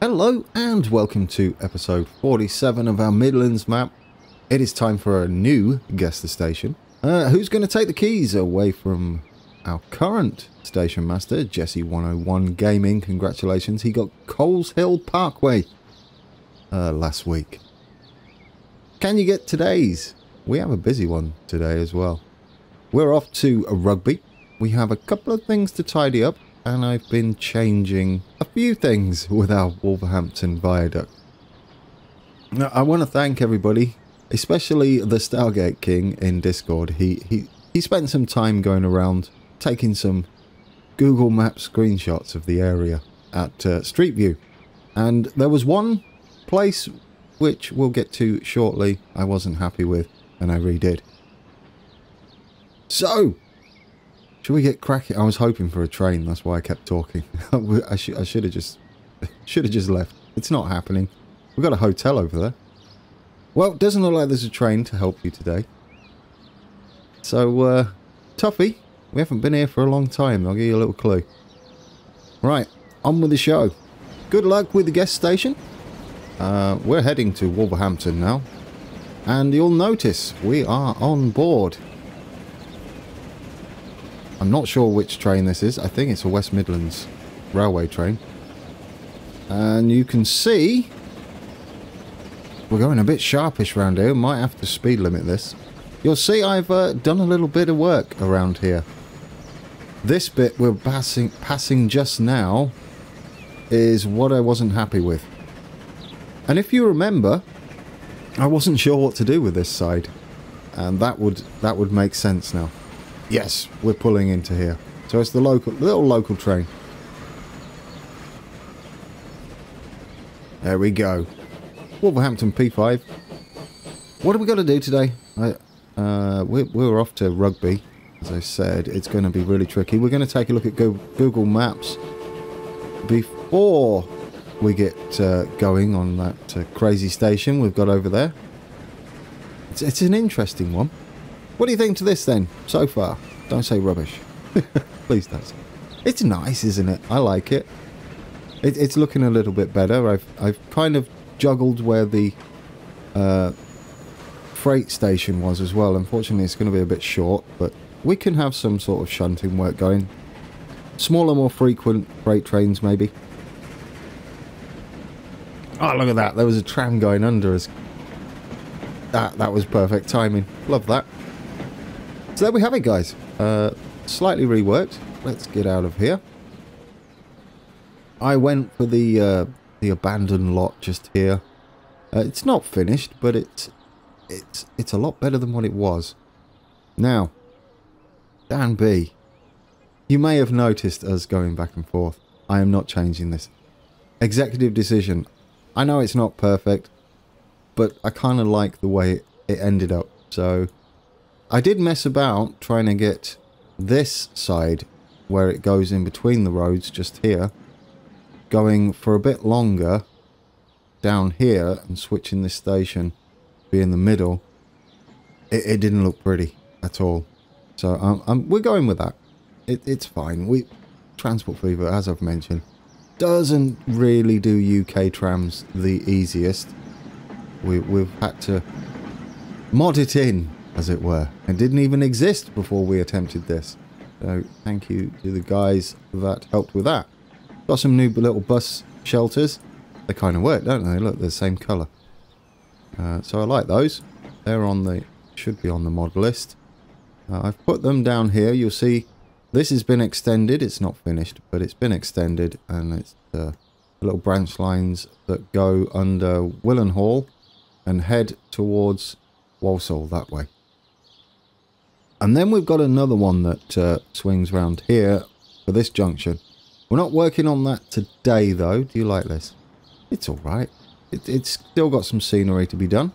Hello and welcome to episode 47 of our Midlands map. It is time for a new guest station. Who's going to take the keys away from our current station master, Jesse101 Gaming? Congratulations, he got Coles Hill Parkway last week. Can you get today's? We have a busy one today as well. We're off to a Rugby. We have a couple of things to tidy up, and I've been changing a few things with our Wolverhampton viaduct. Now, I want to thank everybody, especially the Stargate King in Discord. He spent some time going around taking some Google Maps screenshots of the area at Street View. And there was one place which we'll get to shortly I wasn't happy with, and I redid. So, should we get cracking? I was hoping for a train, that's why I kept talking. I should have just left. It's not happening. We've got a hotel over there. Well, it doesn't look like there's a train to help you today. So, Tuffy, we haven't been here for a long time. I'll give you a little clue. Right, on with the show. Good luck with the guest station. We're heading to Wolverhampton now. And you'll notice we are on board. I'm not sure which train this is. I think it's a West Midlands railway train. And you can see we're going a bit sharpish around here. Might have to speed limit this. You'll see I've done a little bit of work around here. This bit we're passing just now is what I wasn't happy with. And if you remember, I wasn't sure what to do with this side. And that would make sense now. Yes, we're pulling into here. So it's the little local train. There we go. Wolverhampton P5. What are we got to do today? We're off to Rugby. As I said, it's going to be really tricky. We're going to take a look at Google Maps before we get going on that crazy station we've got over there. It's an interesting one. What do you think to this then, so far? Don't say rubbish. Please don't. It's nice, isn't it? I like it. It's looking a little bit better. I've kind of juggled where the freight station was as well. Unfortunately, it's going to be a bit short, but we can have some sort of shunting work going. Smaller, more frequent freight trains, maybe. Oh, look at that. There was a tram going under us. That was perfect timing. Love that. So there we have it, guys. Slightly reworked. Let's get out of here. I went for the abandoned lot just here. It's not finished, but it's a lot better than what it was. Now, Dan B, you may have noticed us going back and forth. I am not changing this. Executive decision. I know it's not perfect, but I kind of like the way it ended up. So I did mess about trying to get this side where it goes in between the roads just here going for a bit longer down here and switching this station to be in the middle. It didn't look pretty at all. So we're going with that. It's fine. Transport Fever, as I've mentioned, doesn't really do UK trams the easiest. We've had to mod it in, as it were. It didn't even exist before we attempted this. So thank you to the guys that helped with that. Got some new little bus shelters. They kind of work, don't they? Look, they're the same colour. So I like those. They're should be on the mod list. I've put them down here. You'll see this has been extended. It's not finished, but it's been extended, and it's the little branch lines that go under Willenhall and head towards Walsall that way. And then we've got another one that swings round here for this junction. We're not working on that today, though. Do you like this? It's alright. It's still got some scenery to be done.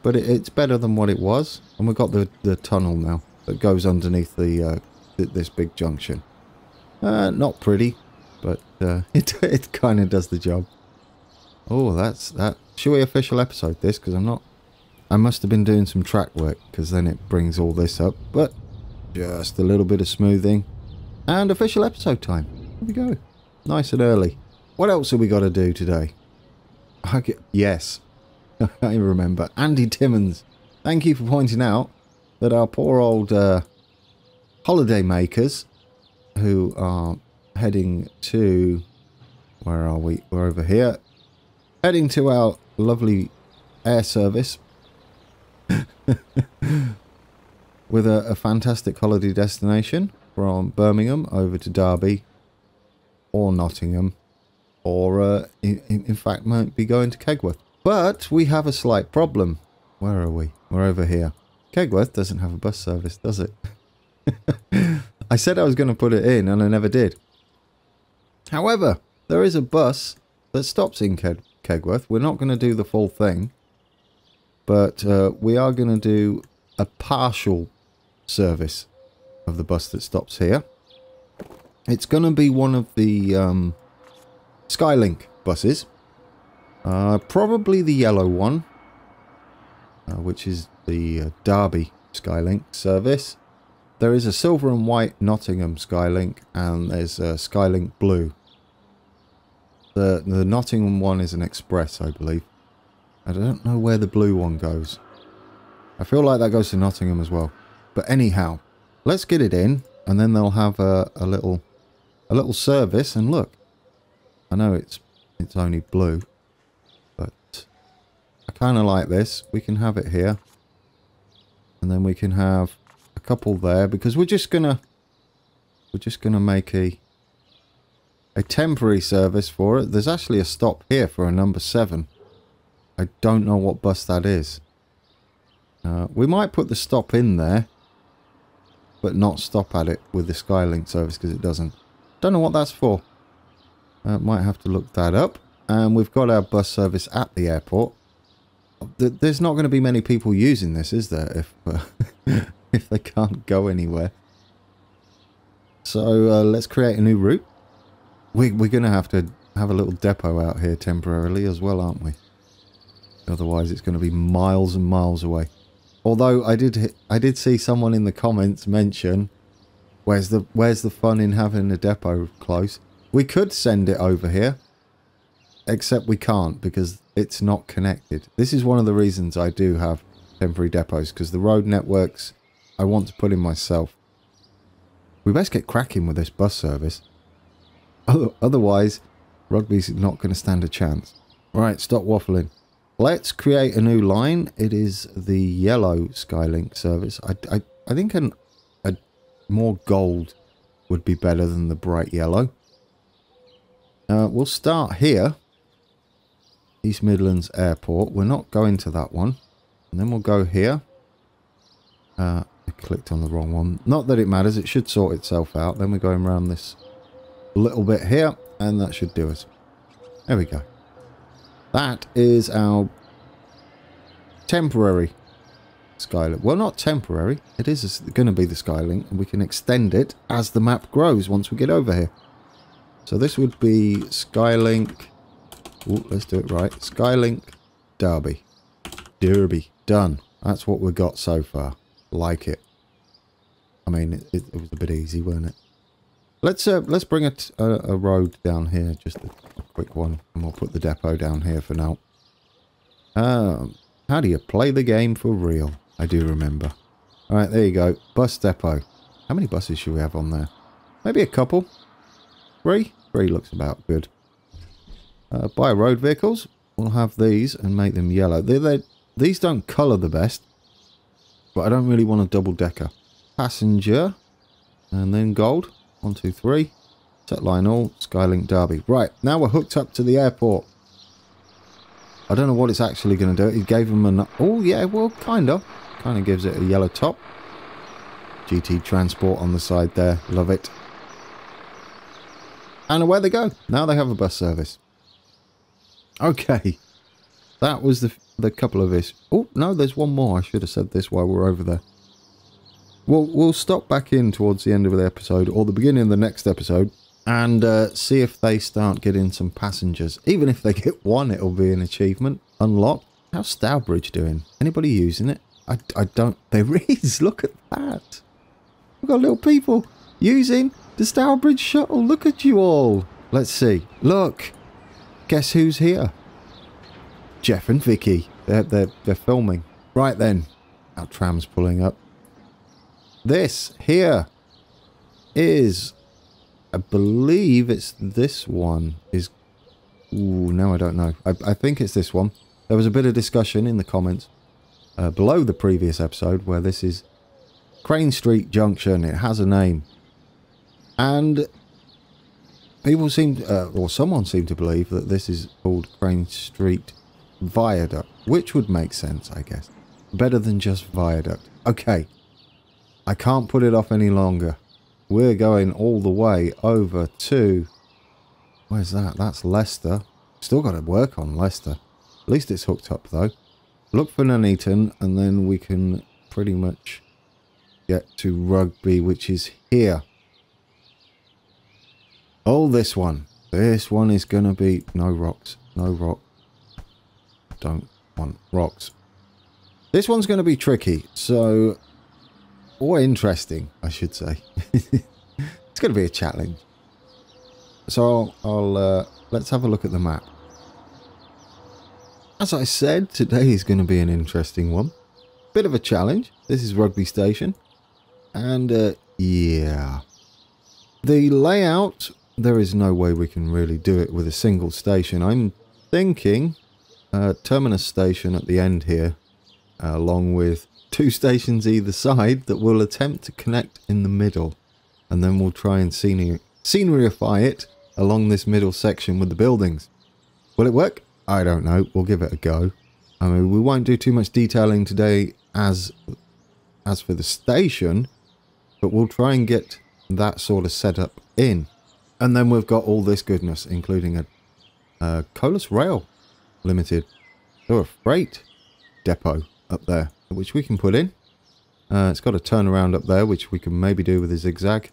But it's better than what it was. And we've got the tunnel now that goes underneath this big junction. Not pretty, but it kind of does the job. Oh, that's that. Should we official episode this? Because I must have been doing some track work, because then it brings all this up. But just a little bit of smoothing. And official episode time. Here we go. Nice and early. What else have we got to do today? Yes, I remember. Andy Timmons, thank you for pointing out that our poor old holiday makers who are heading to... Where are we? We're over here. Heading to our lovely air service with a fantastic holiday destination from Birmingham over to Derby or Nottingham, or in fact might be going to Kegworth. But we have a slight problem. Where are we? We're over here. Kegworth doesn't have a bus service, does it? I said I was going to put it in and I never did. However, there is a bus that stops in Kegworth. We're not going to do the full thing, but we are going to do a partial service of the bus that stops here. It's going to be one of the Skylink buses, probably the yellow one, which is the Derby Skylink service. There is a silver and white Nottingham Skylink, and there's a Skylink blue. The Nottingham one is an express, I believe. I don't know where the blue one goes. I feel like that goes to Nottingham as well. But anyhow, let's get it in, and then they'll have a little service. And look, I know it's only blue, but I kind of like this. We can have it here, and then we can have a couple there, because we're just gonna make a temporary service for it. There's actually a stop here for a number 7. I don't know what bus that is. We might put the stop in there, but not stop at it with the Skylink service, because it doesn't. Don't know what that's for. Might have to look that up. And we've got our bus service at the airport. There's not going to be many people using this, is there, if if they can't go anywhere. So let's create a new route. We're going to have a little depot out here temporarily as well, aren't we? Otherwise it's going to be miles and miles away. Although I did see someone in the comments mention, where's the fun in having a depot close? We could send it over here, except we can't because it's not connected. This is one of the reasons I do have temporary depots, because the road networks I want to put in myself. We best get cracking with this bus service. Otherwise, Rugby's not going to stand a chance. Right, stop waffling. Let's create a new line. It is the yellow Skylink service. I think a more gold would be better than the bright yellow. We'll start here. East Midlands Airport. We're not going to that one. And then we'll go here. I clicked on the wrong one. Not that it matters. It should sort itself out. Then we're going around this little bit here, and that should do us. There we go. That is our temporary Skylink. Well, not temporary. It is going to be the Skylink, and we can extend it as the map grows once we get over here. So this would be Skylink. Ooh, let's do it right. Skylink Derby. Derby. Done. That's what we've got so far. Like it. I mean, it was a bit easy, wasn't it? Let's bring a road down here, just a quick one, and we'll put the depot down here for now. How do you play the game for real? I do remember. All right, there you go. Bus depot. How many buses should we have on there? Maybe a couple. 3? 3 looks about good. Buy road vehicles. We'll have these and make them yellow. These don't colour the best, but I don't really want a double decker. Passenger, and then gold. 1, 2, 3. Set line all. Skylink Derby. Right, now we're hooked up to the airport. I don't know what it's actually going to do. It gave them an... Oh, yeah, well, kind of. Kind of gives it a yellow top. GT Transport on the side there. Love it. And away they go. Now they have a bus service. Okay. That was the couple of this. Oh, no, there's one more. I should have said this while we're over there. We'll stop back in towards the end of the episode, or the beginning of the next episode, and see if they start getting some passengers. Even if they get one, it'll be an achievement. Unlocked. How's Stourbridge doing? Anybody using it? I don't... There is! Look at that! We've got little people using the Stourbridge shuttle. Look at you all! Let's see. Look! Guess who's here? Jeff and Vicky. They're filming. Right then. Our tram's pulling up. This here is, I believe it's this one. Is, ooh, no, I don't know. I think it's this one. There was a bit of discussion in the comments below the previous episode where this is Crane Street Junction. It has a name. And people seem, or someone seemed to believe that this is called Crane Street Viaduct, which would make sense, I guess. Better than just Viaduct. Okay. I can't put it off any longer. We're going all the way over to... Where's that? That's Leicester. Still got to work on Leicester. At least it's hooked up, though. Look for Nuneaton, and then we can pretty much get to Rugby, which is here. Oh, this one. This one is going to be... No rocks. No rock. Don't want rocks. This one's going to be tricky, so... Or interesting, I should say. It's going to be a challenge. So let's have a look at the map. As I said, today is going to be an interesting one. Bit of a challenge. This is Rugby Station. And, yeah. The layout, there is no way we can really do it with a single station. I'm thinking terminus station at the end here, along with 2 stations either side that will attempt to connect in the middle. And then we'll try and sceneryify it along this middle section with the buildings. Will it work? I don't know. We'll give it a go. I mean, we won't do too much detailing today as for the station, but we'll try and get that sort of setup in. And then we've got all this goodness, including a Colas Rail Limited. So a freight depot up there, which we can put in. It's got a turnaround up there, which we can maybe do with a zigzag.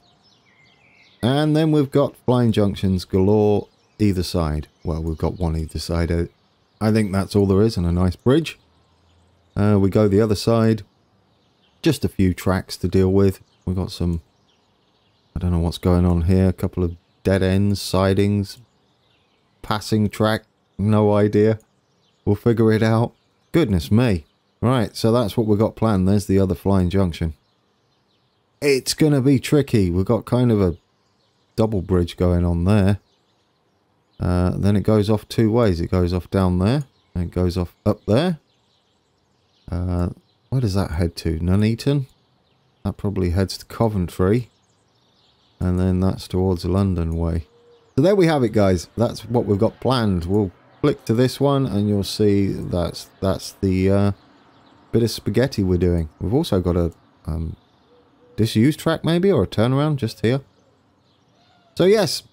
And then we've got flying junctions galore either side. Well, we've got one either side. I think that's all there is, and a nice bridge. We go the other side. Just a few tracks to deal with. We've got some... I don't know what's going on here. A couple of dead ends, sidings, passing track. No idea. We'll figure it out. Goodness me. Right, so that's what we've got planned. There's the other flying junction. It's going to be tricky. We've got kind of a double bridge going on there. Then it goes off 2 ways. It goes off down there, and it goes off up there. Where does that head to? Nuneaton? That probably heads to Coventry. And then that's towards London way. So there we have it, guys. That's what we've got planned. We'll flick to this one, and you'll see that's the bit of spaghetti we're doing. We've also got a disused track maybe, or a turnaround just here. So yes,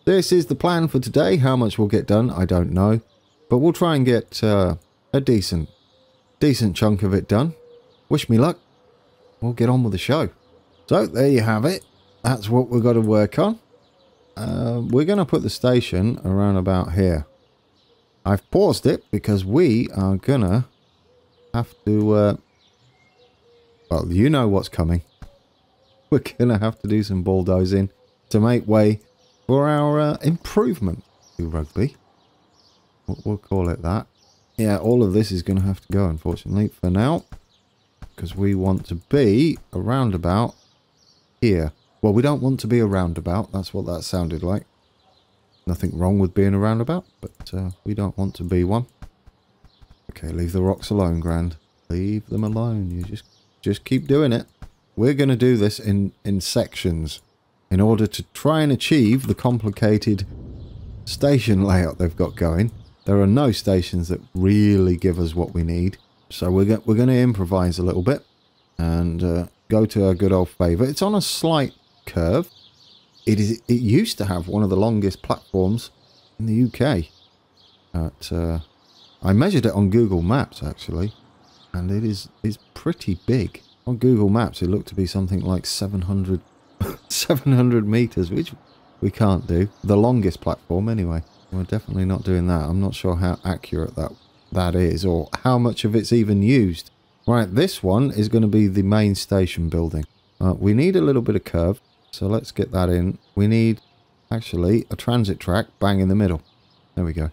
this is the plan for today. How much we'll get done, I don't know. But we'll try and get a decent chunk of it done. Wish me luck. We'll get on with the show. So there you have it. That's what we've got to work on. We're going to put the station around about here. I've paused it because we are going to have to... well, you know what's coming. We're going to have to do some bulldozing to make way for our improvement to Rugby. We'll call it that. Yeah, all of this is going to have to go, unfortunately, for now. Because we want to be a roundabout here. Well, we don't want to be a roundabout. That's what that sounded like. Nothing wrong with being a roundabout, but we don't want to be one. Okay, leave the rocks alone, Grand. Leave them alone. You just keep doing it. We're going to do this in sections in order to try and achieve the complicated station layout they've got going. There are no stations that really give us what we need. So we're going to improvise a little bit and go to our good old favourite. It's on a slight curve. It used to have one of the longest platforms in the UK. I measured it on Google Maps actually, and it's pretty big. On Google Maps it looked to be something like 700 meters, which we can't do. The longest platform anyway. We're definitely not doing that. I'm not sure how accurate that is, or how much of it's even used. Right, this one is going to be the main station building. We need a little bit of curve, so let's get that in. We need, actually, a transit track bang in the middle. There we go.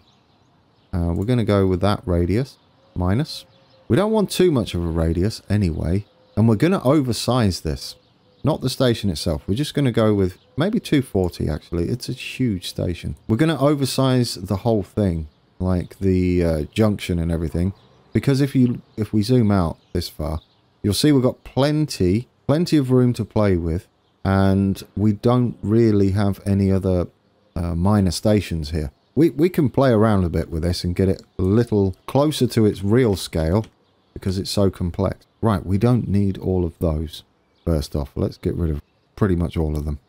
We're going to go with that radius. Minus. We don't want too much of a radius anyway. And we're going to oversize this. Not the station itself. We're just going to go with maybe 240 actually. It's a huge station. We're going to oversize the whole thing. Like the junction and everything. Because if we zoom out this far, you'll see we've got plenty of room to play with. And we don't really have any other minor stations here. We can play around a bit with this and get it a little closer to its real scale because it's so complex. Right, we don't need all of those. First off, let's get rid of pretty much all of them.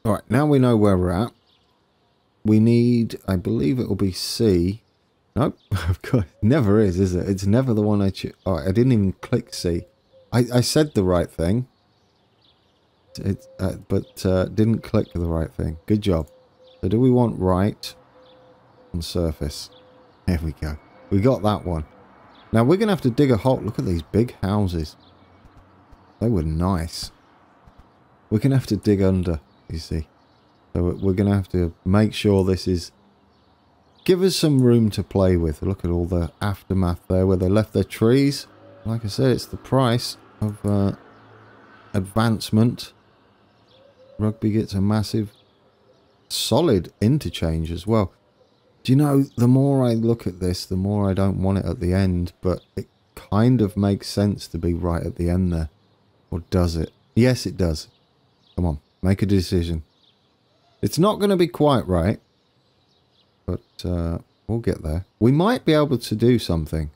All right, now we know where we're at. We need, I believe it will be C. Nope, of course, never is it? It's never the one I choose. Oh, I didn't even click C. I said the right thing. But didn't click the right thing. Good job. So do we want right on surface? There we go. We got that one. Now we're going to have to dig a hole. Look at these big houses. They were nice. We're going to have to dig under, you see. So we're going to have to make sure this is... Give us some room to play with. Look at all the aftermath there where they left their trees. Like I said, it's the price of advancement. Rugby gets a massive, solid interchange as well. Do you know, the more I look at this, the more I don't want it at the end, but it kind of makes sense to be right at the end there. Or does it? Yes, it does. Come on, make a decision. It's not going to be quite right, but we'll get there. We might be able to do something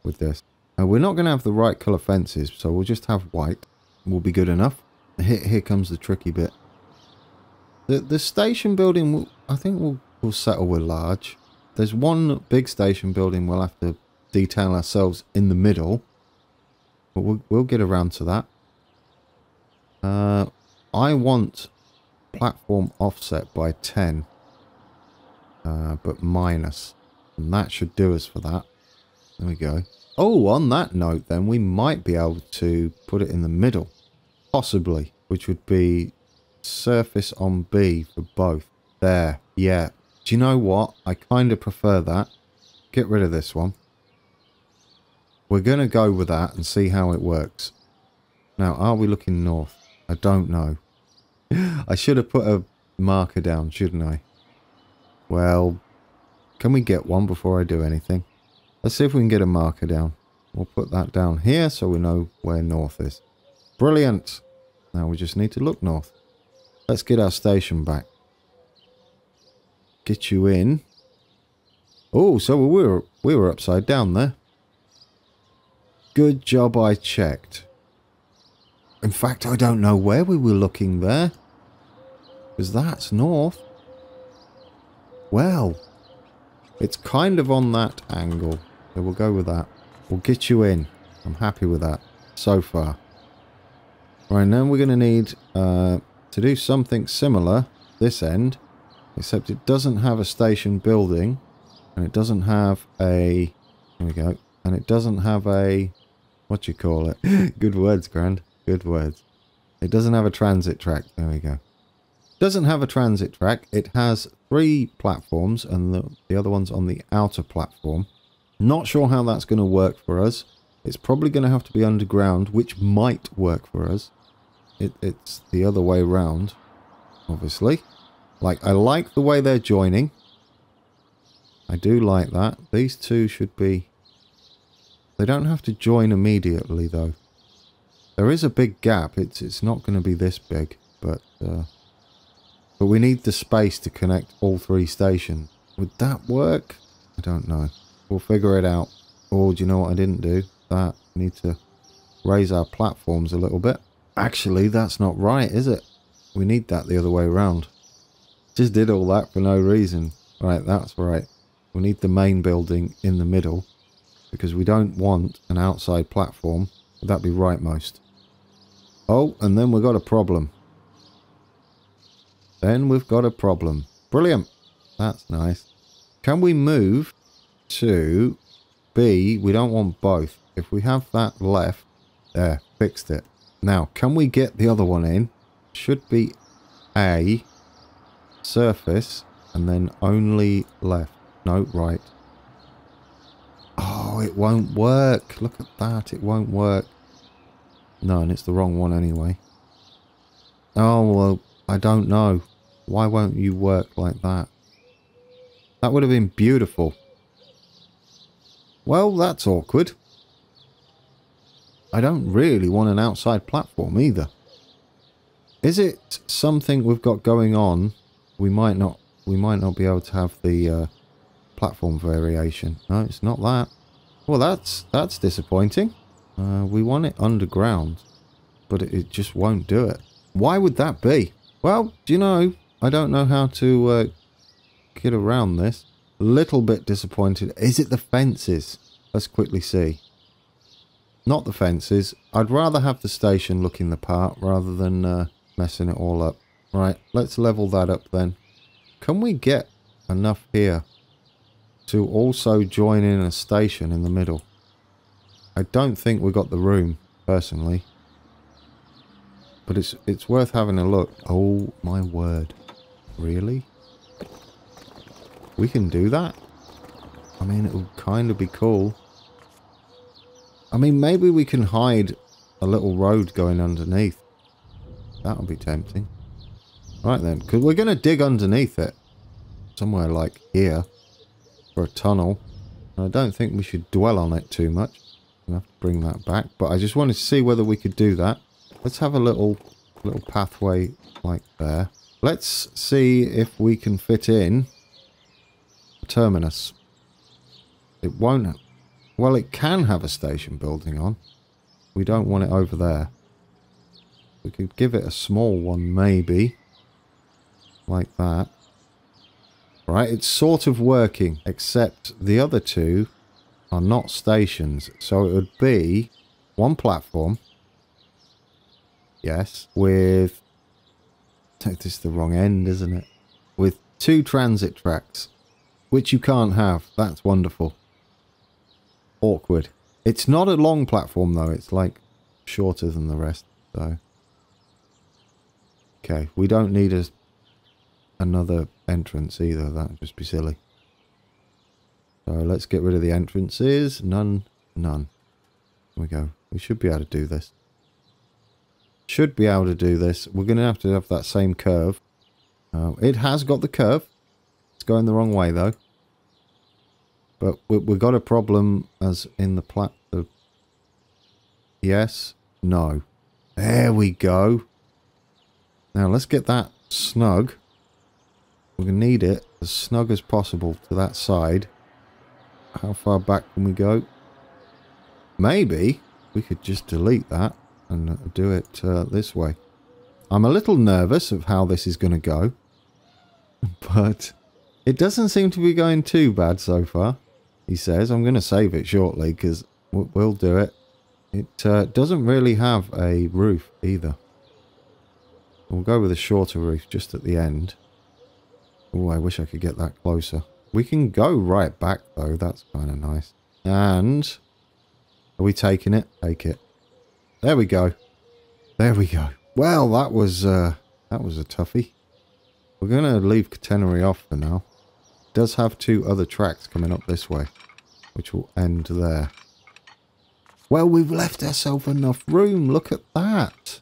with this. We're not going to have the right colour fences, so we'll just have white. Will be good enough. Here comes the tricky bit. The station building, I think we'll settle with large. There's one big station building we'll have to detail ourselves in the middle. But we'll get around to that. I want platform offset by 10. But minus. And that should do us for that. There we go. Oh, on that note then, we might be able to put it in the middle. Possibly. Which would be surface on B for both. There. Yeah. Do you know what? I kind of prefer that. Get rid of this one. We're going to go with that and see how it works. Now, are we looking north? I don't know. I should have put a marker down, shouldn't I? Well, can we get one before I do anything? Let's see if we can get a marker down. We'll put that down here so we know where north is. Brilliant. Now we just need to look north. Let's get our station back. Get you in. Oh, so we were upside down there. Good job I checked. In fact, I don't know where we were looking there. Because that's north. Well, it's kind of on that angle. So we'll go with that. We'll get you in. I'm happy with that so far. Right, now we're going to need to do something similar this end. Except it doesn't have a station building. And it doesn't have a... There we go. And it doesn't have a... What you call it? Good words, Grand. Good words. It doesn't have a transit track. There we go. Doesn't have a transit track. It has 3 platforms and the other one's on the outer platform. Not sure how that's going to work for us. It's probably going to have to be underground, which might work for us. It's the other way round, obviously. Like, I like the way they're joining. I do like that. These two should be... They don't have to join immediately, though. There is a big gap. It's not going to be this big, but we need the space to connect all 3 stations. Would that work? I don't know. We'll figure it out. Oh, do you know what I didn't do? That. We need to raise our platforms a little bit. Actually, that's not right, is it? We need that the other way around. Just did all that for no reason. Right, that's right. We need the main building in the middle. Because we don't want an outside platform. Would that be rightmost? Oh, and then we've got a problem. Then we've got a problem. Brilliant. That's nice. Can we move to B? We don't want both. If we have that left. There, fixed it. Now, can we get the other one in? Should be A, surface, and then only left. No, right. Oh, it won't work. Look at that. It won't work. No, and it's the wrong one anyway. Oh, well, I don't know. Why won't you work like that? That would have been beautiful. Well, that's awkward. I don't really want an outside platform either. Is it something we've got going on? We might not be able to have the platform variation. No, it's not that. Well, that's disappointing. We want it underground, but it just won't do it. Why would that be? Well, do you know, I don't know how to get around this. A little bit disappointed. Is it the fences? Let's quickly see. Not the fences. I'd rather have the station looking the part rather than messing it all up. Right, let's level that up then. Can we get enough here to also join in a station in the middle? I don't think we got the room, personally. But it's worth having a look. Oh, my word. Really? We can do that? I mean, it would kind of be cool. I mean, maybe we can hide a little road going underneath. That would be tempting. Right then, because we're going to dig underneath it. Somewhere like here. For a tunnel. I don't think we should dwell on it too much. We'll have to bring that back. But I just wanted to see whether we could do that. Let's have a little pathway like there. Let's see if we can fit in a terminus. It won't. Well, it can have a station building on. We don't want it over there. We could give it a small one, maybe. Like that. Right, it's sort of working, except the other two are not stations. So it would be one platform. Yes, with... This is the wrong end, isn't it? With 2 transit tracks, which you can't have. That's wonderful. Awkward. It's not a long platform, though. It's, like, shorter than the rest, so... Okay, we don't need another entrance either. That would just be silly. So let's get rid of the entrances. None. Here we go. We should be able to do this. Should be able to do this. We're going to have that same curve. It has got the curve. It's going the wrong way, though. But we've got a problem as in the Yes. No. There we go. Now let's get that snug. We're going to need it as snug as possible to that side. How far back can we go? Maybe we could just delete that and do it this way. I'm a little nervous of how this is going to go. But it doesn't seem to be going too bad so far. He says, I'm going to save it shortly because we'll do it. It doesn't really have a roof either. We'll go with a shorter roof just at the end. Oh, I wish I could get that closer. We can go right back though. That's kind of nice. And are we taking it? Take it. There we go. There we go. Well, that was a toughie. We're going to leave catenary off for now. It does have 2 other tracks coming up this way, which will end there. Well, we've left ourselves enough room. Look at that.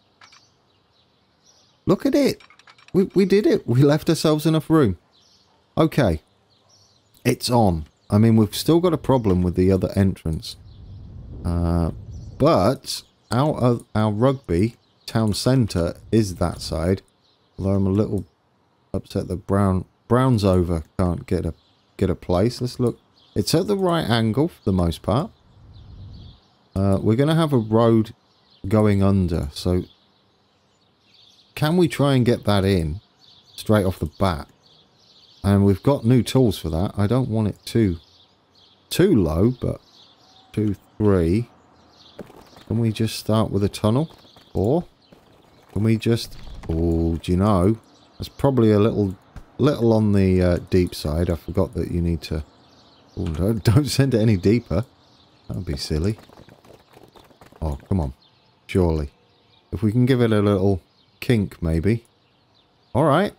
Look at it. We did it. We left ourselves enough room. Okay. It's on. I mean, we've still got a problem with the other entrance. But our rugby town centre is that side. Although I'm a little upset that Brown's over can't get a place. Let's look. It's at the right angle for the most part. We're going to have a road going under. So can we try and get that in straight off the bat? And we've got new tools for that. I don't want it too low, but 2, 3. Can we just start with a tunnel? Or can we just... Oh, do you know? That's probably a little on the deep side. I forgot that you need to... Oh, don't send it any deeper. That would be silly. Oh, come on. Surely. If we can give it a little kink, maybe. Alright.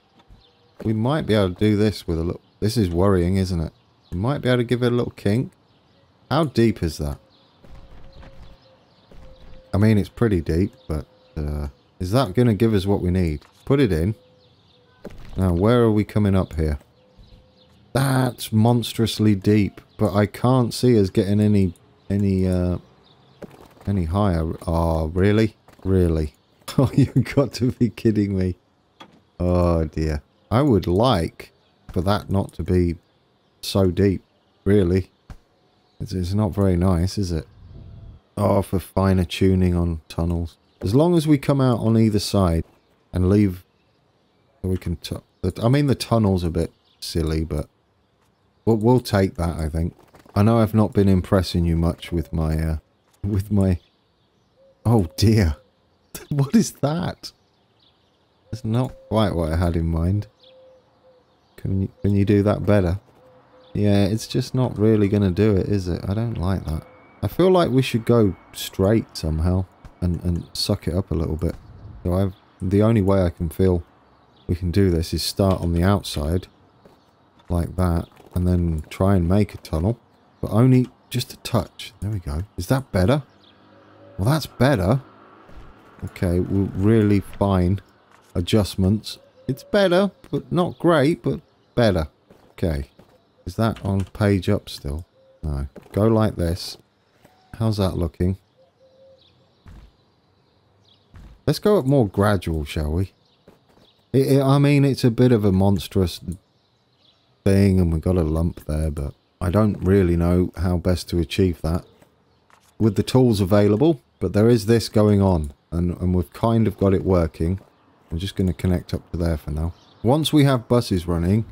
We might be able to do this with a little... This is worrying, isn't it? You might be able to give it a little kink. How deep is that? I mean, it's pretty deep, but is that going to give us what we need? Put it in. Now, where are we coming up here? That's monstrously deep, but I can't see us getting any higher. Oh, really? Really? Oh, you've got to be kidding me. Oh, dear. I would like for that not to be so deep, really. It's not very nice, is it? Oh, for finer tuning on tunnels. As long as we come out on either side and leave... So we can... I mean, the tunnel's a bit silly, but... We'll take that, I think. I know I've not been impressing you much with my... Oh, dear. What is that? It's not quite what I had in mind. Can you do that better? Yeah, it's just not really going to do it, is it? I don't like that. I feel like we should go straight somehow and suck it up a little bit. So the only way I can feel we can do this is start on the outside like that and then try and make a tunnel, but only just a touch. There we go. Is that better? Well, that's better. Okay, really fine adjustments. It's better, but not great, but better. Okay. Is that on page up still? No. Go like this. How's that looking? Let's go up more gradual, shall we? I mean, it's a bit of a monstrous thing and we've got a lump there, but I don't really know how best to achieve that with the tools available, but there is this going on and we've kind of got it working. I'm just going to connect up to there for now. Once we have buses running,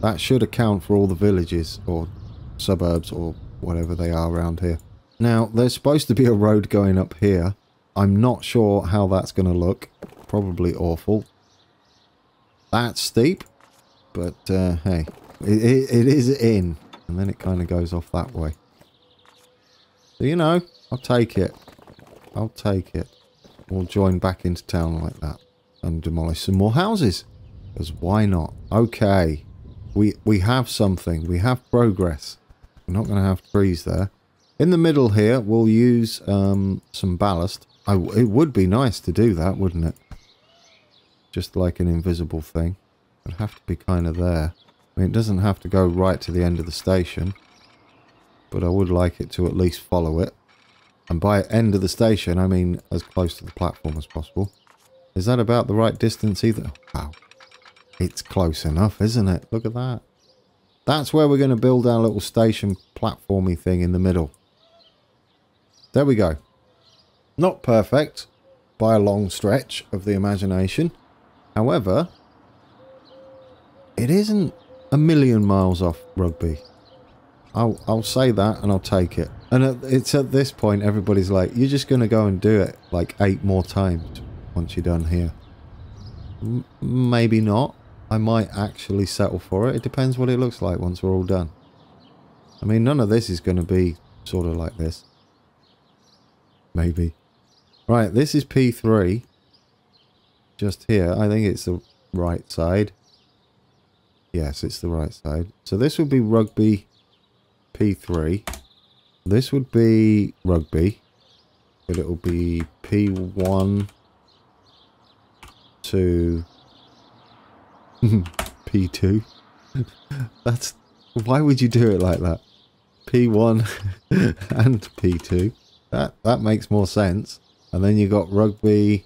that should account for all the villages or suburbs or whatever they are around here. Now, there's supposed to be a road going up here. I'm not sure how that's going to look. Probably awful. That's steep, but hey, it is in, and then it kind of goes off that way. So, you know, I'll take it. I'll take it. We'll join back into town like that and demolish some more houses, because why not? Okay, we have something. We have progress. We're not going to have trees there. In the middle here, we'll use some ballast. It would be nice to do that, wouldn't it? Just like an invisible thing. It'd have to be kind of there. I mean, it doesn't have to go right to the end of the station, but I would like it to at least follow it. And by end of the station, I mean as close to the platform as possible. Is that about the right distance either? Wow. It's close enough, isn't it? Look at that. That's where we're going to build our little station platformy thing in the middle. There we go. Not perfect by a long stretch of the imagination. However, it isn't a million miles off Rugby. I'll say that and I'll take it. And it's at this point everybody's like, you're just going to go and do it like 8 more times once you're done here. Maybe not. I might actually settle for it. It depends what it looks like once we're all done. I mean, none of this is going to be sort of like this. Maybe. Right, this is P3. Just here. I think it's the right side. Yes, it's the right side. So this would be Rugby P3. This would be Rugby. But it'll be P1 to P2. That's... Why would you do it like that? P1 and P2. That makes more sense. And then you got Rugby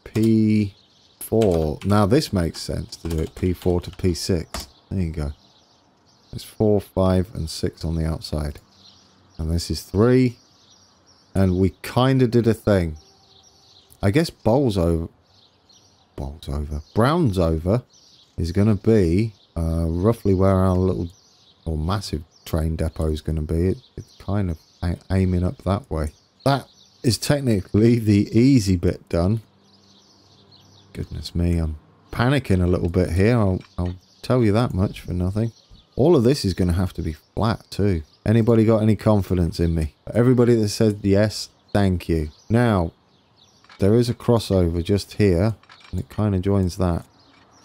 P4. Now this makes sense to do it. P4 to P6. There you go. It's 4, 5 and 6 on the outside. And this is 3. And we kind of did a thing. I guess Brown's over is going to be roughly where our little or massive train depot is going to be. It's kind of aiming up that way. That is technically the easy bit done. Goodness me, I'm panicking a little bit here. I'll tell you that much for nothing. All of this is going to have to be flat too. Anybody got any confidence in me? Everybody that said yes, thank you. Now, there is a crossover just here, and it kind of joins that.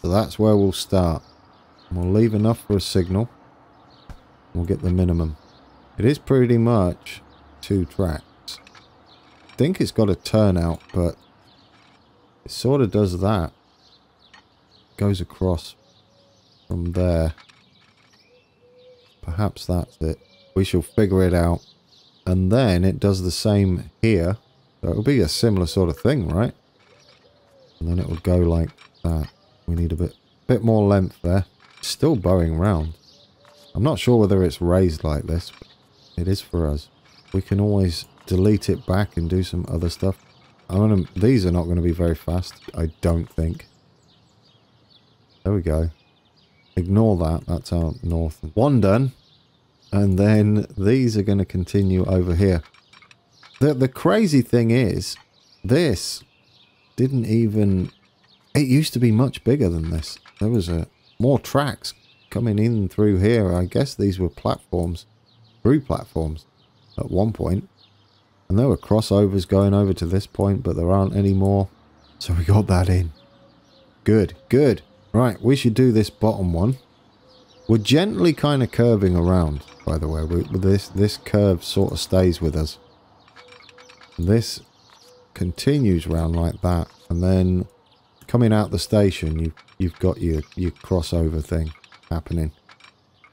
So that's where we'll start. And we'll leave enough for a signal. We'll get the minimum. It is pretty much 2 tracks. I think it's got a turnout, but it sort of does that. Goes across from there. Perhaps that's it. We shall figure it out. And then it does the same here. So it'll be a similar sort of thing, right? And then it will go like that. We need a bit more length there. Still bowing round. I'm not sure whether it's raised like this, but it is for us. We can always delete it back and do some other stuff. These are not going to be very fast, I don't think. There we go. Ignore that. That's our north. One done. And then these are going to continue over here. The crazy thing is, this didn't even... It used to be much bigger than this. There was more tracks coming in through here. I guess these were platforms. Through platforms at one point. And there were crossovers going over to this point, but there aren't any more. So we got that in. Good, good. Right, we should do this bottom one. We're gently kind of curving around, by the way. This curve sort of stays with us. This continues round like that. And then coming out the station, you've got your crossover thing happening.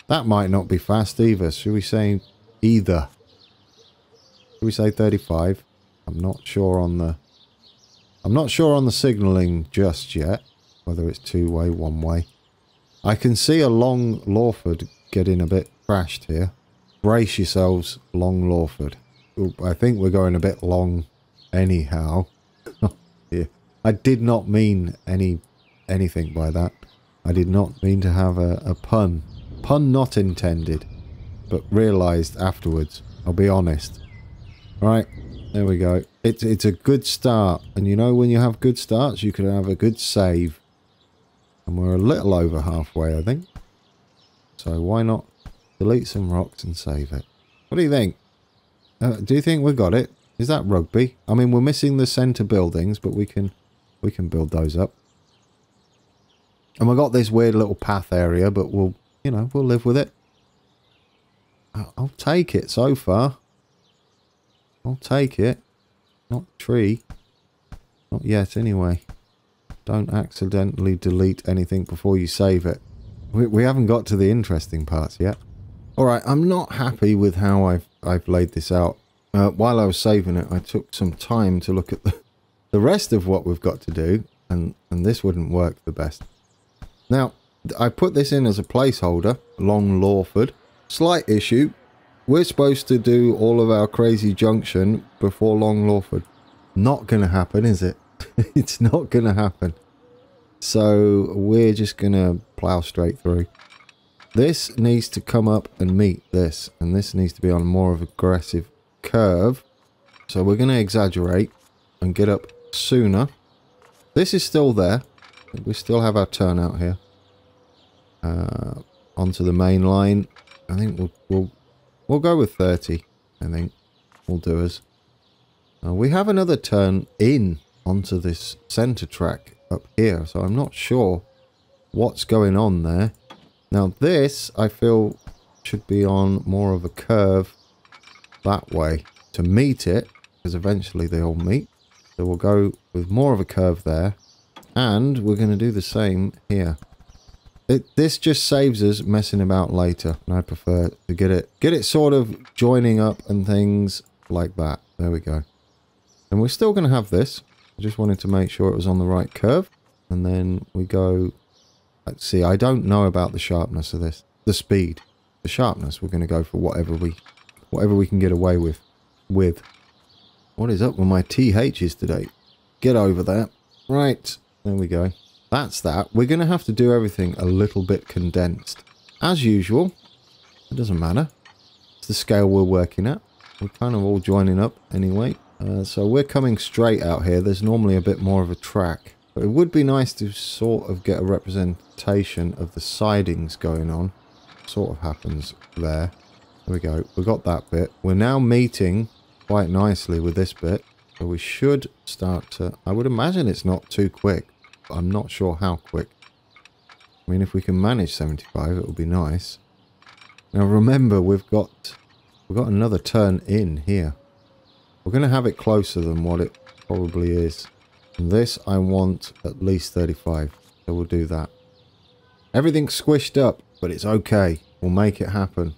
That might not be fast either. Should we say either? Should we say 35? I'm not sure on the signalling just yet. Whether it's 2-way, 1-way. I can see a Long Lawford getting a bit crashed here. Brace yourselves, Long Lawford. Ooh, I think we're going a bit long anyhow. Yeah. I did not mean anything by that. I did not mean to have a pun. Pun not intended, but realised afterwards. I'll be honest. Right, there we go. It's a good start. And you know when you have good starts, you can have a good save. And we're a little over halfway, I think. So why not delete some rocks and save it? What do you think? Do you think we got it? Is that Rugby? I mean, we're missing the centre buildings, but we can build those up. And we've got this weird little path area, but we'll live with it. I'll take it so far. I'll take it. Not tree. Not yet, anyway. Don't accidentally delete anything before you save it. We haven't got to the interesting parts yet. Alright, I'm not happy with how I've laid this out. While I was saving it, I took some time to look at the rest of what we've got to do. And this wouldn't work the best. Now, I put this in as a placeholder. Long Lawford. Slight issue. We're supposed to do all of our crazy junction before Long Lawford. Not going to happen, is it? It's not going to happen. So we're just going to plow straight through. This needs to come up and meet this. And this needs to be on more of an aggressive curve. So we're going to exaggerate and get up sooner. This is still there. We still have our turnout here. Onto the main line. I think we'll go with 30. I think will do us. We have another turn in onto this centre track up here, so I'm not sure what's going on there. Now this, I feel, should be on more of a curve that way to meet it, because eventually they all meet. So we'll go with more of a curve there, and we're going to do the same here. This just saves us messing about later, and I prefer to get it sort of joining up and things like that. There we go. And we're still going to have this. I just wanted to make sure it was on the right curve. And then we go... Let's see, I don't know about the sharpness of this. The speed. The sharpness, we're going to go for whatever we can get away with. What is up with my THs today? Get over that. Right, there we go. That's that. We're going to have to do everything a little bit condensed. As usual. It doesn't matter. It's the scale we're working at. We're kind of all joining up anyway. So we're coming straight out here. There's normally a bit more of a track. But it would be nice to sort of get a representation of the sidings going on. Sort of happens there. There we go. We got that bit. We're now meeting quite nicely with this bit. So we should start to... I would imagine it's not too quick. But I'm not sure how quick. I mean, if we can manage 75, it would be nice. Now remember, we've got another turn in here. We're going to have it closer than what it probably is. And this I want at least 35. So we'll do that. Everything's squished up, but it's okay. We'll make it happen.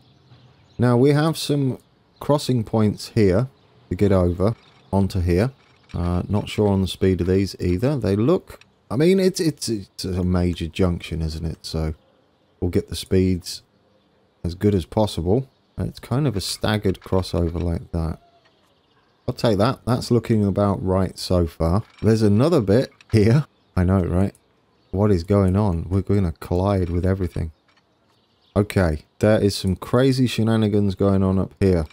Now we have some crossing points here to get over onto here. Not sure on the speed of these either. They look... I mean, it's a major junction, isn't it? So we'll get the speeds as good as possible. It's kind of a staggered crossover like that. I'll take that. That's looking about right so far. There's another bit here. I know, right? What is going on? We're going to collide with everything. Okay, there is some crazy shenanigans going on up here.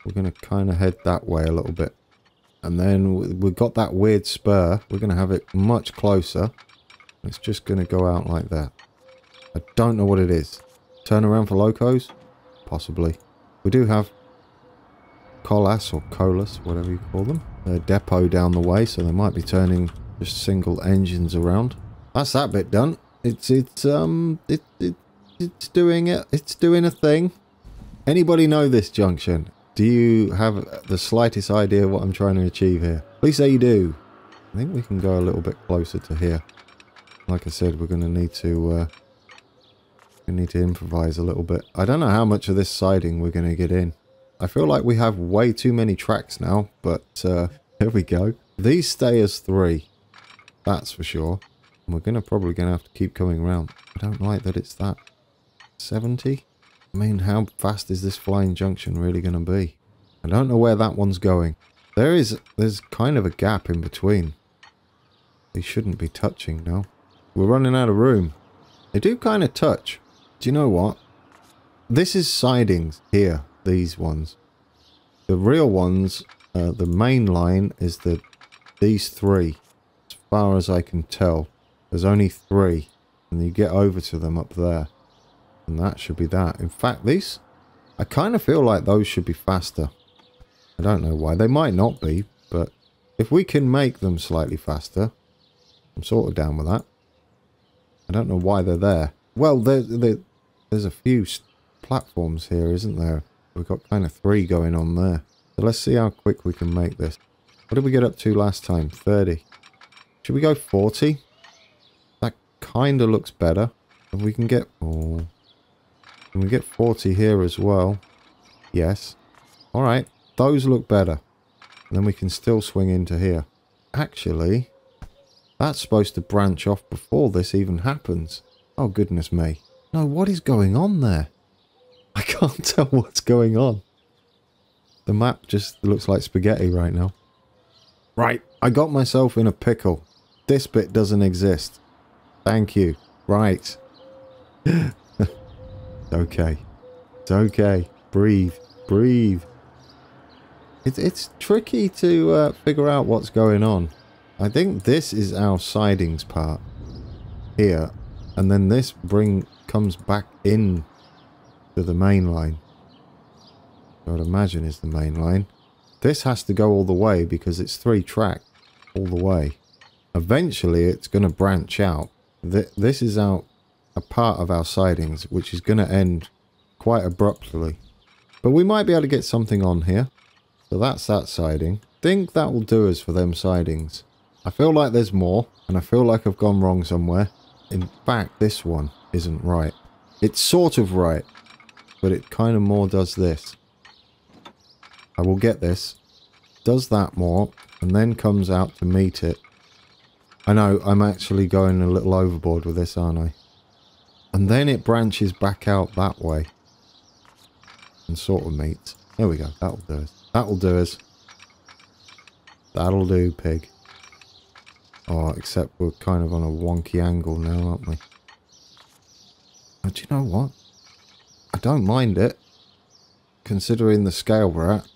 We're going to kind of head that way a little bit. And then we've got that weird spur. We're going to have it much closer. It's just going to go out like that. I don't know what it is. Turn around for locos? Possibly. We do have Colas or Colas, whatever you call them. A depot down the way, so they might be turning just single engines around. That's that bit done. It's doing it. It's doing a thing. Anybody know this junction? Do you have the slightest idea what I'm trying to achieve here? Please say you do. I think we can go a little bit closer to here. Like I said, we're going to need to improvise a little bit. I don't know how much of this siding we're going to get in. I feel like we have way too many tracks now, but here we go. These stay as 3. That's for sure. And we're probably going to have to keep coming around. I don't like that it's that. 70? I mean, how fast is this flying junction really going to be? I don't know where that one's going. There's kind of a gap in between. They shouldn't be touching now. We're running out of room. They do kind of touch. Do you know what? This is sidings here, these ones. The real ones, the main line is these 3. As far as I can tell, there's only 3. And you get over to them up there. And that should be that. In fact, these... I kind of feel like those should be faster. I don't know why. They might not be, but if we can make them slightly faster, I'm sort of down with that. I don't know why they're there. Well, there's a few platforms here, isn't there? We've got kind of 3 going on there. So let's see how quick we can make this. What did we get up to last time? 30. Should we go 40? That kind of looks better. If we can get... Oh... Can we get 40 here as well? Yes. Alright, those look better. And then we can still swing into here. Actually, that's supposed to branch off before this even happens. Oh, goodness me. No, what is going on there? I can't tell what's going on. The map just looks like spaghetti right now. Right, I got myself in a pickle. This bit doesn't exist. Thank you. Right. Okay. It's okay. Breathe. Breathe. It's tricky to figure out what's going on. I think this is our sidings part. Here. And then this comes back in to the main line. I would imagine is the main line. This has to go all the way because it's 3 track all the way. Eventually it's going to branch out. This is a part of our sidings, which is going to end quite abruptly. But we might be able to get something on here. So that's that siding. Think that will do us for them sidings. I feel like there's more, and I feel like I've gone wrong somewhere. In fact, this one isn't right. It's sort of right, but it kind of more does this. I will get this. Does that more, and then comes out to meet it. I know, I'm actually going a little overboard with this, aren't I? And then it branches back out that way. And sort of meets. There we go, that'll do us. That'll do us. That'll do, pig. Oh, except we're kind of on a wonky angle now, aren't we? But you know what? I don't mind it. Considering the scale we're at.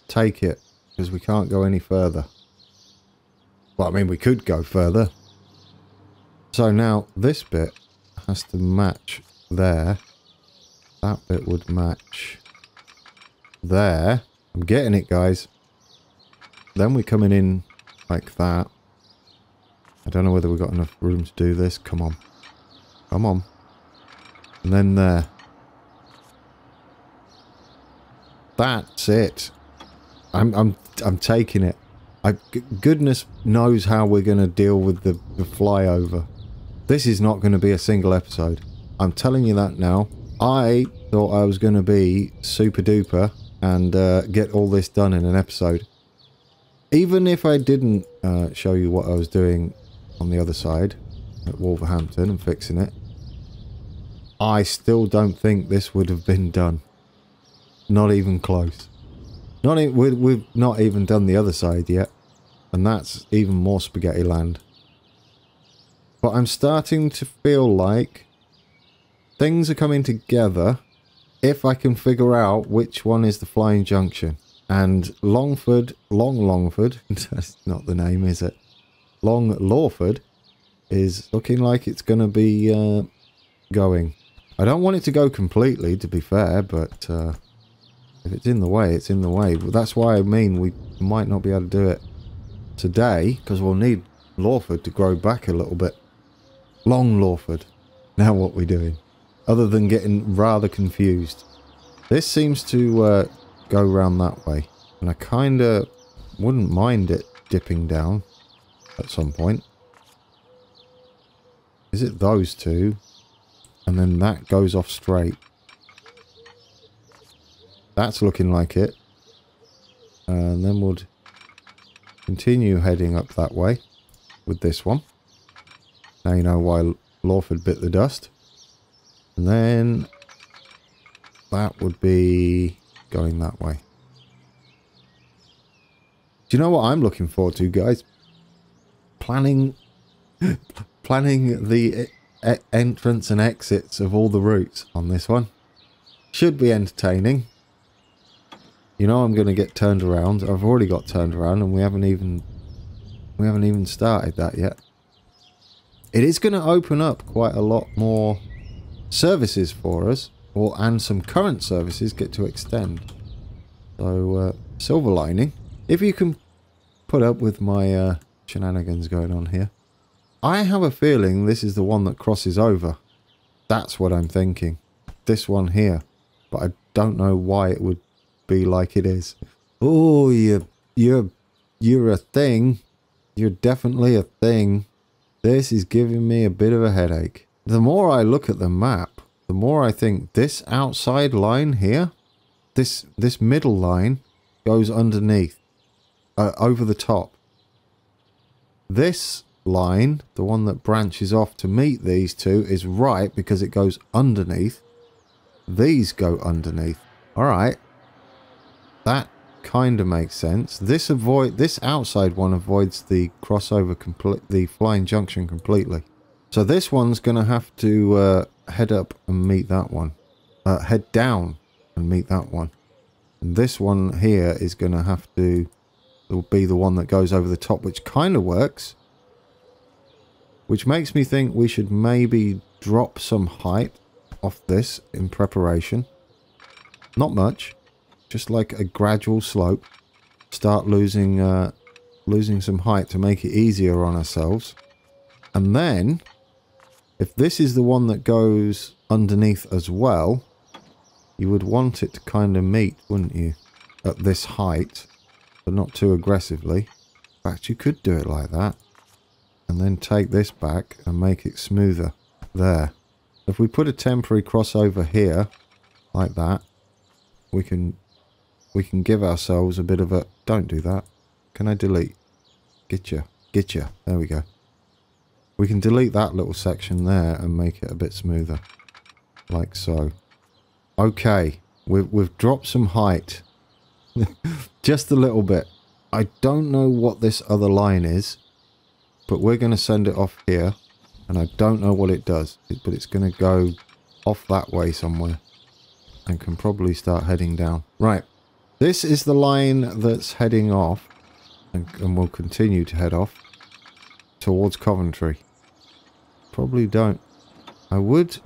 Take it, because we can't go any further. Well, I mean, we could go further. So now, this bit has to match there. That bit would match there. I'm getting it, guys. Then we're coming in like that. I don't know whether we've got enough room to do this. Come on. Come on. And then there. That's it. I'm taking it. Goodness knows how we're going to deal with the flyover. This is not going to be a single episode. I'm telling you that now. I thought I was going to be super duper and get all this done in an episode. Even if I didn't show you what I was doing on the other side at Wolverhampton and fixing it, I still don't think this would have been done. Not even close. We've not even done the other side yet. And that's even more spaghetti land. But I'm starting to feel like things are coming together if I can figure out which one is the flying junction. And Longford, Longford, that's not the name, is it? Lawford is looking like it's going to be going. I don't want it to go completely, to be fair, but if it's in the way, it's in the way. But that's why I mean we might not be able to do it today, because we'll need Lawford to grow back a little bit. Long Lawford. Now what we're doing, other than getting rather confused. This seems to go round that way, and I kind of wouldn't mind it dipping down at some point. Is it those two? And then that goes off straight. That's looking like it. And then we'll continue heading up that way with this one. Now you know why Lawford bit the dust. And then that would be going that way. Do you know what I'm looking forward to, guys? Planning the entrance and exits of all the routes on this one. Should be entertaining. You know I'm going to get turned around. I've already got turned around, and we haven't even started that yet. It is going to open up quite a lot more services for us, and some current services get to extend. So silver lining. If you can put up with my shenanigans going on here. I have a feeling this is the one that crosses over. That's what I'm thinking. This one here. But I don't know why it would be like it is. Oh, you're a thing. You're definitely a thing. This is giving me a bit of a headache. The more I look at the map, the more I think this outside line here, this middle line goes underneath, over the top. This line, the one that branches off to meet these two, is right because it goes underneath. These go underneath. All right. That kind of makes sense. This outside one avoids the crossover, the flying junction completely. So this one's going to have to head up and meet that one. Head down and meet that one. And this one here is going to have to be the one that goes over the top, which kind of works. Which makes me think we should maybe drop some height off this in preparation. Not much. Just like a gradual slope. Start losing some height to make it easier on ourselves. And then, if this is the one that goes underneath as well, you would want it to kind of meet, wouldn't you? At this height, but not too aggressively. In fact, you could do it like that. And then take this back and make it smoother. There. If we put a temporary crossover here, like that, we can give ourselves a bit of a... Don't do that. Can I delete? Getcha. There we go. We can delete that little section there and make it a bit smoother. Like so. Okay. We've dropped some height. Just a little bit. I don't know what this other line is. But we're going to send it off here. And I don't know what it does. But it's going to go off that way somewhere. And can probably start heading down. Right. This is the line that's heading off. And will continue to head off. Towards Coventry. Probably don't. I would...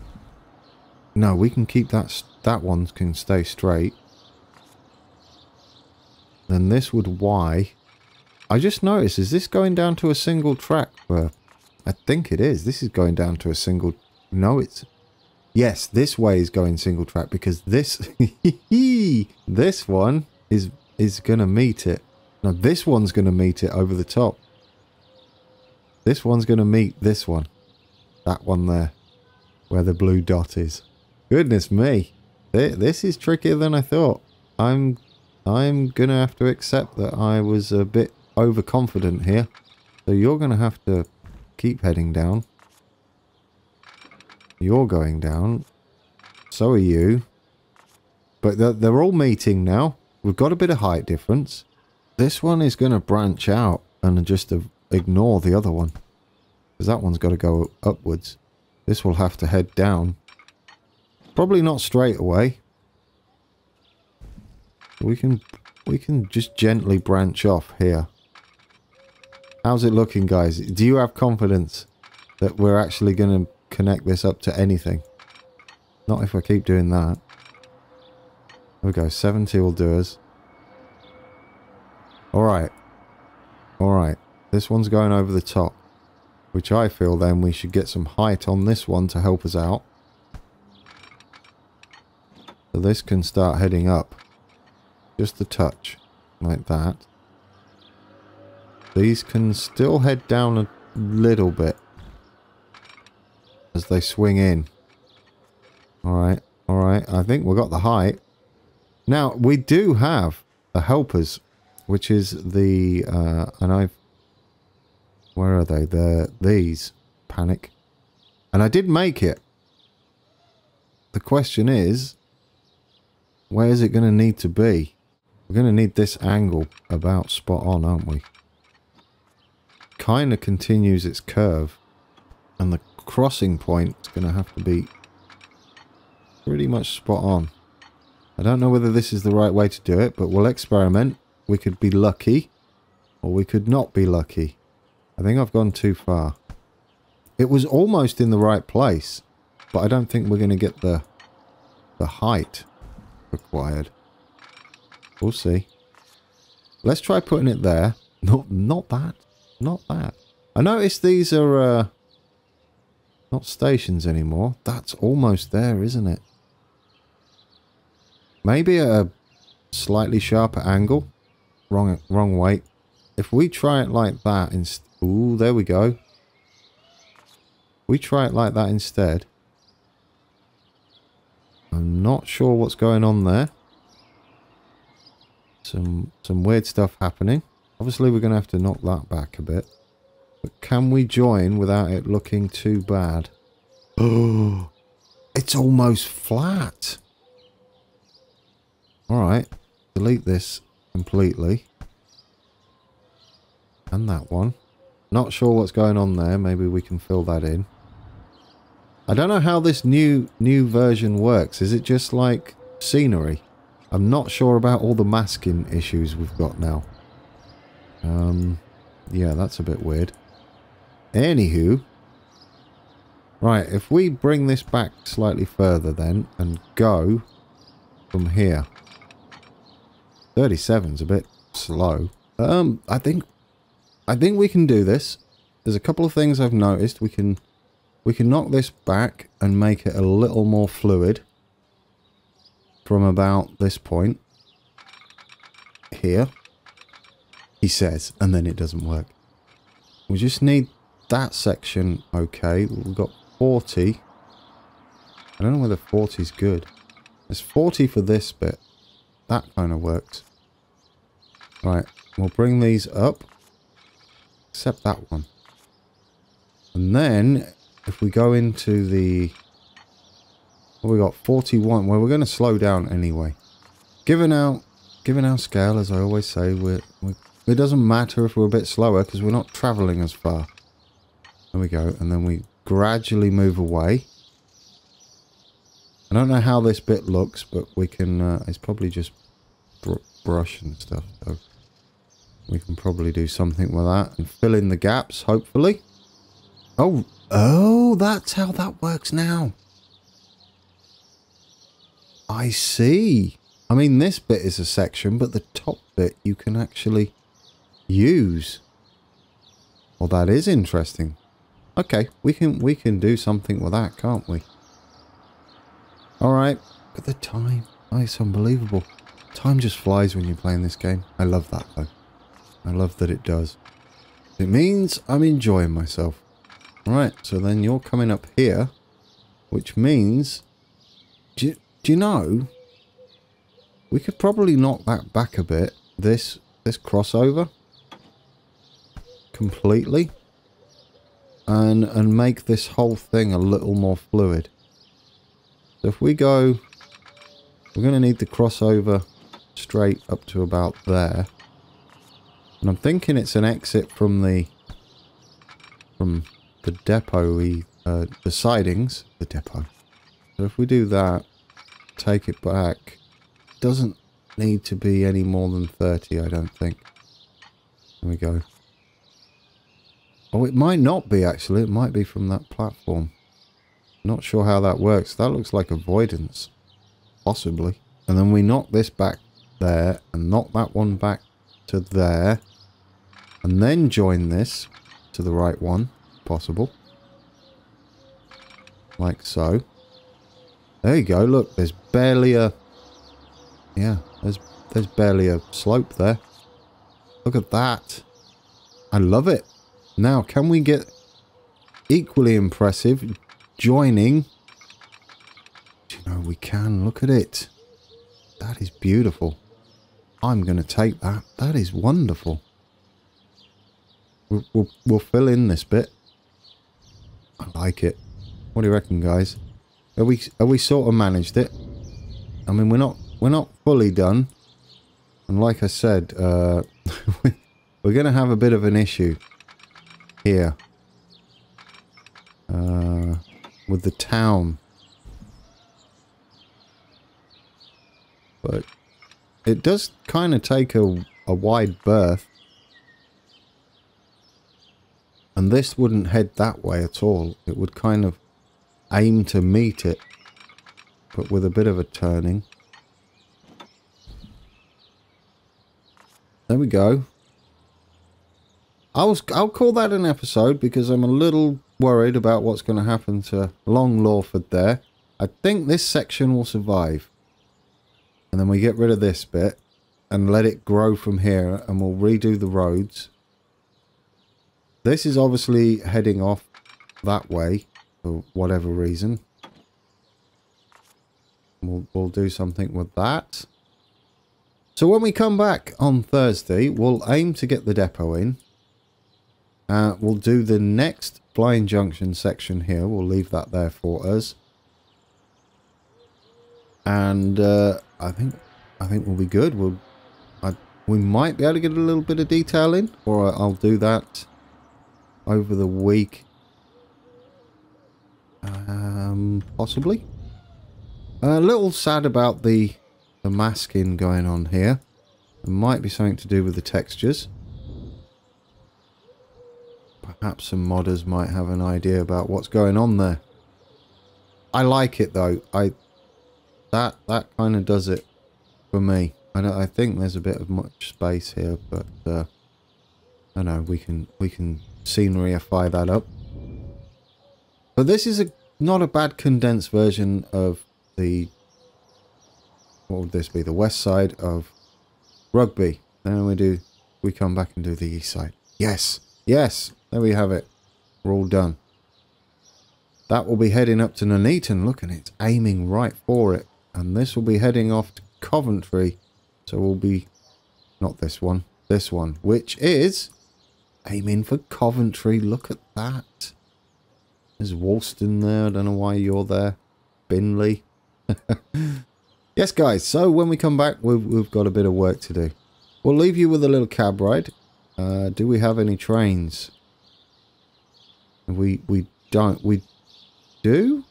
No, we can keep that... That one can stay straight. Then this would Y. I just noticed, is this going down to a single track? I think it is. This is going down to a single... No, it's... Yes, this way is going single track because this this one is gonna meet it. Now this one's gonna meet it over the top. This one's gonna meet this one. That one there, where the blue dot is. Goodness me, this is trickier than I thought. I'm gonna have to accept that I was a bit overconfident here. So you're gonna have to keep heading down. You're going down. So are you. But they're all meeting now. We've got a bit of height difference. This one is going to branch out and just ignore the other one. Because that one's got to go upwards. This will have to head down. Probably not straight away. We can just gently branch off here. How's it looking, guys? Do you have confidence that we're actually going to connect this up to anything? Not if I keep doing that. There we go, 70 will do us. Alright. Alright. This one's going over the top. Which I feel then we should get some height on this one to help us out. So this can start heading up. Just a touch. Like that. These can still head down a little bit. As they swing in. Alright, alright. I think we've got the height. Now, we do have the helpers, which is the, where are they? These. Panic. And I did make it. The question is, where is it going to need to be? We're going to need this angle about spot on, aren't we? Kind of continues its curve. And the crossing point is going to have to be pretty much spot on. I don't know whether this is the right way to do it, but we'll experiment. We could be lucky, or we could not be lucky. I think I've gone too far. It was almost in the right place, but I don't think we're going to get the height required. We'll see. Let's try putting it there. Not bad. Not bad. I noticed these are not stations anymore. That's almost there, isn't it? Maybe a slightly sharper angle. Wrong way. If we try it like that instead... Ooh, there we go. We try it like that instead. I'm not sure what's going on there. Some weird stuff happening. Obviously, we're going to have to knock that back a bit. But can we join without it looking too bad? Oh, it's almost flat. Alright, delete this completely. And that one. Not sure what's going on there. Maybe we can fill that in. I don't know how this new version works. Is it just like scenery? I'm not sure about all the masking issues we've got now. Yeah, that's a bit weird. Anywho. Right, if we bring this back slightly further then and go from here. 37's a bit slow. I think we can do this. There's a couple of things I've noticed. We can knock this back and make it a little more fluid from about this point here. He says, and then it doesn't work. We just need that section okay. We've got 40. I don't know whether 40 is good. There's 40 for this bit. That kind of works. Right, we'll bring these up. Except that one. And then, if we go into the... Well, we got 41. Well, we're going to slow down anyway. Given our scale, as I always say, it doesn't matter if we're a bit slower because we're not travelling as far. There we go. And then we gradually move away. I don't know how this bit looks, but we can... it's probably just brush and stuff. So we can probably do something with that and fill in the gaps, hopefully. Oh, that's how that works now. I see. I mean, this bit is a section, but the top bit you can actually use. Well, that is interesting. Okay, we can do something with that, can't we? Alright, look at the time. Oh, it's unbelievable. Time just flies when you're playing this game. I love that though. I love that it does. It means I'm enjoying myself. Alright, so then you're coming up here, which means... Do you know... We could probably knock that back a bit. This crossover. Completely. And make this whole thing a little more fluid. So if we go... We're going to need the crossover straight up to about there. And I'm thinking it's an exit from the depot, the sidings, the depot. So if we do that, take it back, doesn't need to be any more than 30, I don't think. There we go. Oh, it might not be actually, it might be from that platform. Not sure how that works. That looks like avoidance. Possibly. And then we knock this back there and knock that one back to there. And then join this to the right one. Possible. Like so. There you go. Look, there's barely a... Yeah, there's barely a slope there. Look at that. I love it. Now, can we get equally impressive joining? Do you know we can? Look at it. That is beautiful. I'm going to take that. That is wonderful. We'll fill in this bit. I like it. What do you reckon, guys? Are we sort of managed it? I mean, we're not fully done. And like I said, we're going to have a bit of an issue here with the town. But it does kind of take a wide berth. And this wouldn't head that way at all. It would kind of aim to meet it, but with a bit of a turning. There we go. I'll call that an episode because I'm a little worried about what's going to happen to Long Lawford there. I think this section will survive. And then we get rid of this bit and let it grow from here and we'll redo the roads. This is obviously heading off that way for whatever reason. We'll do something with that. So when we come back on Thursday, we'll aim to get the depot in. We'll do the next Flying Junction section here. We'll leave that there for us. And I think we'll be good. We might be able to get a little bit of detail in, or I'll do that over the week. Possibly. A little sad about the masking going on here. It might be something to do with the textures. Perhaps some modders might have an idea about what's going on there. I like it though. That kind of does it for me. I think there's a bit of much space here, but I know we can sceneryify that up. But this is not a bad condensed version of the, what would this be? The west side of Rugby. Then we come back and do the east side. Yes, yes. There we have it. We're all done. That will be heading up to Nuneaton. Look at it. It's aiming right for it. And this will be heading off to Coventry. So we'll be... Not this one. This one. Which is... Aiming for Coventry. Look at that. There's Woolston there. I don't know why you're there. Binley. Yes, guys. So when we come back, we've got a bit of work to do. We'll leave you with a little cab ride. Do we have any trains? We don't. We do?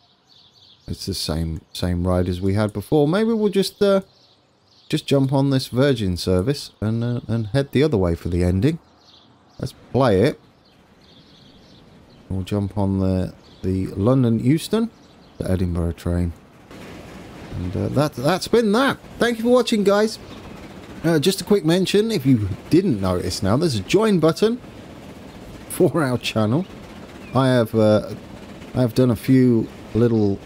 It's the same ride as we had before. Maybe we'll just jump on this Virgin service and head the other way for the ending. Let's play it. We'll jump on the London Euston, the Edinburgh train. And that's been that. Thank you for watching, guys. Just a quick mention, if you didn't notice now, there's a join button for our channel. I have done a few little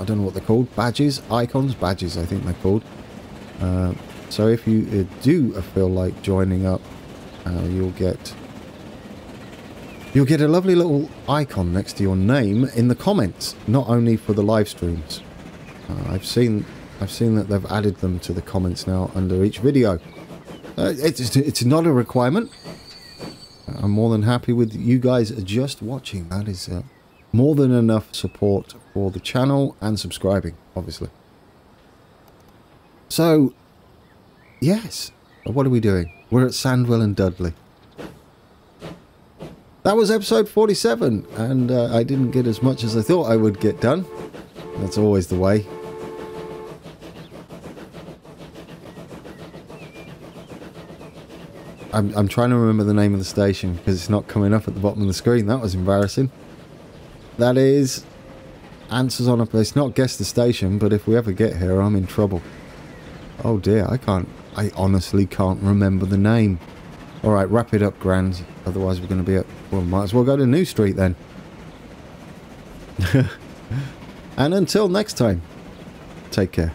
I don't know what they're called, badges, icons, badges I think they're called. So if you do feel like joining up, you'll get a lovely little icon next to your name in the comments, not only for the live streams. I've seen that they've added them to the comments now under each video. It's not a requirement. I'm more than happy with you guys just watching. That is more than enough support for the channel and subscribing, obviously. So, yes. What are we doing? We're at Sandwell and Dudley. That was episode 47, and I didn't get as much as I thought I would get done. That's always the way. I'm trying to remember the name of the station because it's not coming up at the bottom of the screen. That was embarrassing. That is Answers on a... It's not Guess the Station, but if we ever get here, I'm in trouble. Oh dear, I honestly can't remember the name. Alright, wrap it up, Grand. Otherwise we're going to be at... Well, might as well go to New Street then. And until next time, take care.